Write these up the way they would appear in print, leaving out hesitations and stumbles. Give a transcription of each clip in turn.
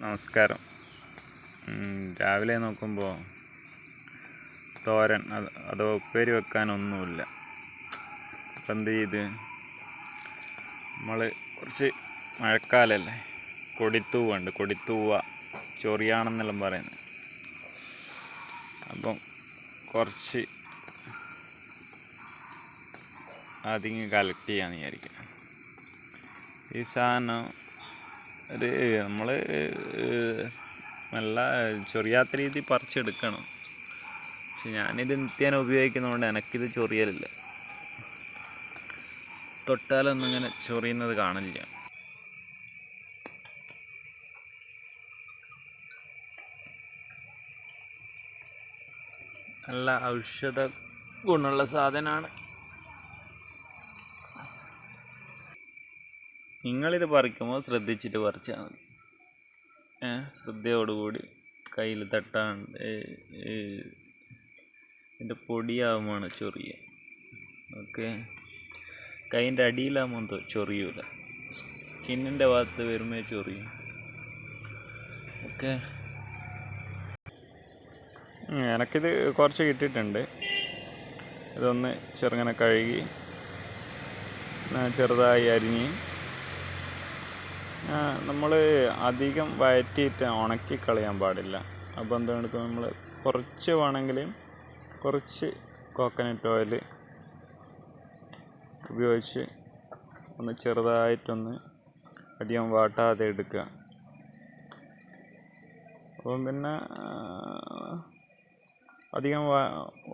നമസ്കാരം. രാവിലെ നോക്കുമ്പോൾ തോരൻ അതോ ഉപ്പേരി വെക്കാനൊന്നുമില്ല. അപ്പം എന്ത് ചെയ്ത് നമ്മൾ കുറച്ച് മഴക്കാലമല്ലേ, കൊടിത്തൂവുണ്ട്, കൊടിത്തൂവ ചൊറിയാണെന്നെല്ലാം പറയുന്നത്. അപ്പം കുറച്ച് അതിങ്ങ് കളക്ട് ചെയ്യാന്ന് വിചാരിക്കും. ഈ സാധനം നമ്മൾ നല്ല ചൊറിയാത്ത രീതി പറിച്ചെടുക്കണം. പക്ഷെ ഞാനിത് നിത്യേന ഉപയോഗിക്കുന്നതുകൊണ്ട് എനിക്കിത് ചൊറിയലില്ല. തൊട്ടാലൊന്നും ഇങ്ങനെ ചൊറിയുന്നത് കാണില്ല. നല്ല ഔഷധ ഗുണമുള്ള സാധനമാണ്. നിങ്ങളിത് പറിക്കുമ്പോൾ ശ്രദ്ധിച്ചിട്ട് പറിച്ചാൽ മതി. ശ്രദ്ധയോടുകൂടി കയ്യിൽ തട്ടാണ്ട്. ഇതിൻ്റെ പൊടിയാകുമ്പോഴാണ് ചൊറിയുക. ഓക്കെ, കൈൻ്റെ അടിയിലാകുമ്പോൾ ചൊറിയൂല, സ്കിന്നിൻ്റെ ഭാഗത്ത് വരുമ്പോൾ ചൊറിയും. ഓക്കെ, എനിക്കിത് കുറച്ച് കിട്ടിയിട്ടുണ്ട്. ഇതൊന്ന് ചെറുങ്ങനെ കഴുകി ചെറുതായി അരിഞ്ഞ് നമ്മൾ അധികം വഴറ്റിയിട്ട് ഉണക്കി കളയാൻ പാടില്ല. അപ്പോൾ എന്താണ്, നമ്മൾ കുറച്ച് വേണമെങ്കിൽ കുറച്ച് കോക്കനട്ട് ഓയിൽ ഉപയോഗിച്ച് ഒന്ന് ചെറുതായിട്ടൊന്ന് അധികം വാട്ടാതെ എടുക്കുക. അപ്പം പിന്നെ അധികം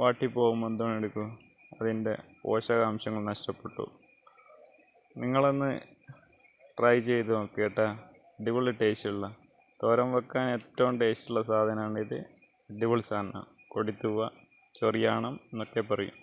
വാട്ടിപ്പോകുമ്പോൾ എന്താണ് എടുക്കും, അതിൻ്റെ പോഷകാംശങ്ങൾ നഷ്ടപ്പെട്ടു. നിങ്ങളൊന്ന് ട്രൈ ചെയ്ത് നോക്കി കേട്ടോ. അടിപൊളി ടേസ്റ്റുള്ള, തോരൻ വെക്കാൻ ഏറ്റവും ടേസ്റ്റുള്ള സാധനമാണ് ഇത്. അടിപൊളി സാധനമാണ്. കൊടിത്തൂവ, ചൊറിയാണം എന്നൊക്കെ പറയും.